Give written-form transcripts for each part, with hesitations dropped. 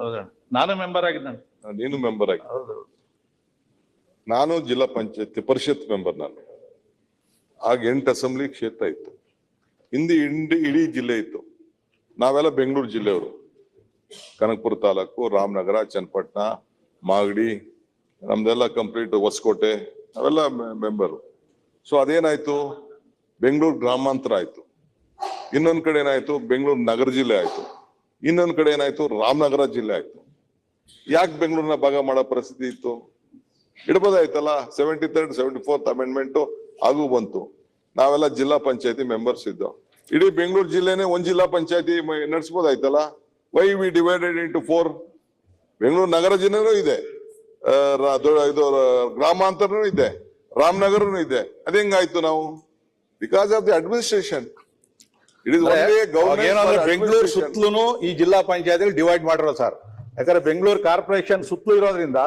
ಹೌದಾ, ನಾನು ಮೆಂಬರ್ ಆಗಿದ್ದೇನೆ. ನೀನು ಮೆಂಬರ್ ಆಗಿ. ಹೌದು. ನಾನು ಜಿಲ್ಲಾ ಪಂಚಾಯತ್ ಪರಿಷತ್ ಮೆಂಬರ್. ನಾನು ಆಗ 8 ಅಸೆಂಬ್ಲಿ ಕ್ಷೇತ್ರ ಇತ್ತು. ಇಡೀ ಜಿಲ್ಲೆ ಇತ್ತು. ನಾವೆಲ್ಲ ಬೆಂಗಳೂರು ಜಿಲ್ಲೆಯವರು. ಕನಕಪುರ ತಾಲೂಕು, ರಾಮನಗರ, ಚನ್ನಪಟ್ಟಣ, ಮಾಗಡಿ, ನಮ್ದೆಲ್ಲ ಕಂಪ್ಲೀಟ್ ಹೊಸಕೋಟೆ, ಅವೆಲ್ಲ ಮೆಂಬರು. ಸೊ ಅದೇನಾಯ್ತು, ಬೆಂಗಳೂರು ಗ್ರಾಮಾಂತರ ಆಯ್ತು. ಇನ್ನೊಂದ್ ಕಡೆ ಏನಾಯ್ತು, ಬೆಂಗಳೂರು ನಗರ ಜಿಲ್ಲೆ ಆಯ್ತು. ಇನ್ನೊಂದ್ ಕಡೆ ಏನಾಯ್ತು, ರಾಮನಗರ ಜಿಲ್ಲೆ ಆಯ್ತು. ಯಾಕೆ ಬೆಂಗಳೂರಿನ ಭಾಗ ಮಾಡೋ ಪರಿಸ್ಥಿತಿ ಇತ್ತು? ಇಡ್ಬೋದಾಯ್ತಲ್ಲ. 73rd 74th ಅಮೆಂಡ್ಮೆಂಟ್ ಹಾಗೂ ಬಂತು. ನಾವೆಲ್ಲ ಜಿಲ್ಲಾ ಪಂಚಾಯತಿ ಮೆಂಬರ್ಸ್ ಇದ್ದೋ. ಇಡೀ ಬೆಂಗಳೂರು ಜಿಲ್ಲೆನೆ ಒಂದ್ ಜಿಲ್ಲಾ ಪಂಚಾಯತಿ ನಡೆಸಬಹುದಾಯ್ತಲ್ಲ. Why we divided into 4? Bengaluru ನಗರ ಜಿಲ್ಲೆನೂ ಇದೆ, ಇದು ಗ್ರಾಮಾಂತರನೂ ಇದೆ, ರಾಮನಗರನು ಇದೆ. ಅದೇಂಗಾಯ್ತು ನಾವು? Because of the administration. It is only government. Bengaluru ಸುತ್ತಲೂ ಈ ಜಿಲ್ಲಾ ಪಂಚಾಯತ್ ಡಿವೈಡ್ ಮಾಡಿರೋ ಸರ್. ಯಾಕಂದ್ರೆ ಬೆಂಗಳೂರು ಕಾರ್ಪೊರೇಷನ್ ಸುತ್ತಲೂ ಇರೋದ್ರಿಂದ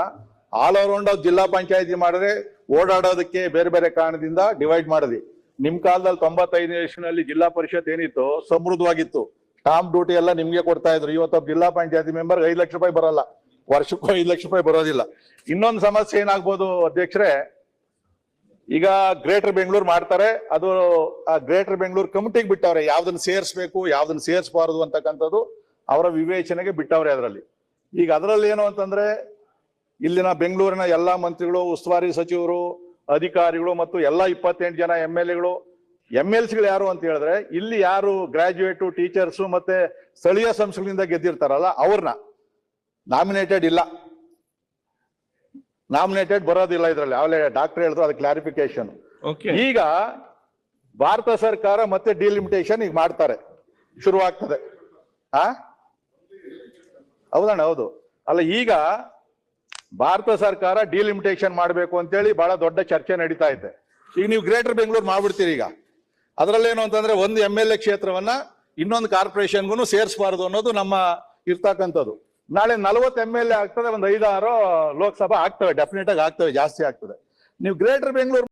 ಆಲ್ ಅರೌಂಡ್ ಜಿಲ್ಲಾ ಪಂಚಾಯತಿ ಮಾಡಿದ್ರೆ ಓಡಾಡೋದಕ್ಕೆ ಬೇರೆ ಬೇರೆ ಕಾರಣದಿಂದ ಡಿವೈಡ್ ಮಾಡಿದ್ವಿ. ನಿಮ್ ಕಾಲದಲ್ಲಿ 95ನೇ ಇಸ್ವಿನಲ್ಲಿ ಜಿಲ್ಲಾ ಪರಿಷತ್ ಏನಿತ್ತು ಸಮೃದ್ಧವಾಗಿತ್ತು. ಸ್ಟಾಂಪ್ ಡ್ಯೂಟಿ ಎಲ್ಲ ನಿಮ್ಗೆ ಕೊಡ್ತಾ ಇದ್ರು. ಇವತ್ತು ಜಿಲ್ಲಾ ಪಂಚಾಯತಿ ಮೆಂಬರ್ 5 ಲಕ್ಷ ರೂಪಾಯಿ ಬರಲ್ಲ, ವರ್ಷಕ್ಕೂ 5 ಲಕ್ಷ ರೂಪಾಯಿ ಬರೋದಿಲ್ಲ. ಇನ್ನೊಂದು ಸಮಸ್ಯೆ ಏನಾಗ್ಬೋದು ಅಧ್ಯಕ್ಷರೇ, ಈಗ ಗ್ರೇಟರ್ ಬೆಂಗಳೂರು ಮಾಡ್ತಾರೆ, ಅದು ಆ ಗ್ರೇಟರ್ ಬೆಂಗಳೂರು ಕಮಿಟಿಗೆ ಬಿಟ್ಟವ್ರೆ. ಯಾವ್ದನ್ನ ಸೇರಿಸ್ಬೇಕು, ಯಾವ್ದನ್ನ ಸೇರಿಸಬಾರದು ಅಂತಕ್ಕಂಥದ್ದು ಅವರ ವಿವೇಚನೆಗೆ ಬಿಟ್ಟವ್ರೆ ಅದರಲ್ಲಿ. ಈಗ ಅದರಲ್ಲಿ ಏನು ಅಂತಂದ್ರೆ, ಇಲ್ಲಿನ ಬೆಂಗಳೂರಿನ ಎಲ್ಲಾ ಮಂತ್ರಿಗಳು, ಉಸ್ತುವಾರಿ ಸಚಿವರು, ಅಧಿಕಾರಿಗಳು ಮತ್ತು ಎಲ್ಲಾ 28 ಜನ MLCಗಳು ಯಾರು ಅಂತ ಹೇಳಿದ್ರೆ, ಇಲ್ಲಿ ಯಾರು ಗ್ರಾಜುಯೇಟು, ಟೀಚರ್ಸು ಮತ್ತೆ ಸ್ಥಳೀಯ ಸಂಸ್ಥೆಗಳಿಂದ ಗೆದ್ದಿರ್ತಾರಲ್ಲ ಅವ್ರನ್ನ ನಾಮಿನೇಟೆಡ್ ಇಲ್ಲ, ನಾಮಿನೇಟೆಡ್ ಬರೋದಿಲ್ಲ ಇದ್ರಲ್ಲಿ. ಅವಲೇ ಡಾಕ್ಟರ್ ಹೇಳಿದ್ರು, ಅದು ಕ್ಲಾರಿಫಿಕೇಶನ್. ಈಗ ಭಾರತ ಸರ್ಕಾರ ಮತ್ತೆ ಡಿಲಿಮಿಟೇಷನ್ ಈಗ ಮಾಡ್ತಾರೆ, ಶುರುವಾಗ್ತದೆ. ಹೌದಣ್ಣ, ಹೌದು. ಅಲ್ಲ, ಈಗ ಭಾರತ ಸರ್ಕಾರ ಡಿಲಿಮಿಟೇಷನ್ ಮಾಡಬೇಕು ಅಂತೇಳಿ ಬಹಳ ದೊಡ್ಡ ಚರ್ಚೆ ನಡೀತಾ ಇದೆ. ಈಗ ನೀವು ಗ್ರೇಟರ್ ಬೆಂಗಳೂರು ಮಾಡ್ಬಿಡ್ತೀರಿ. ಈಗ ಅದರಲ್ಲೇನು ಅಂತಂದ್ರೆ, ಒಂದು MLA ಕ್ಷೇತ್ರವನ್ನ ಇನ್ನೊಂದು ಕಾರ್ಪೊರೇಷನ್ಗೂ ಸೇರಿಸಬಾರದು ಅನ್ನೋದು ನಮ್ಮ ಇರ್ತಕ್ಕಂಥದ್ದು. ನಾಳೆ 40 MLA ಆಗ್ತದೆ, ಒಂದು 5-6 ಲೋಕಸಭಾ ಆಗ್ತವೆ, ಡೆಫಿನೆಟ್ ಆಗಿ ಆಗ್ತವೆ, ಜಾಸ್ತಿ ಆಗ್ತದೆ. ನೀವು ಗ್ರೇಟರ್ ಬೆಂಗಳೂರು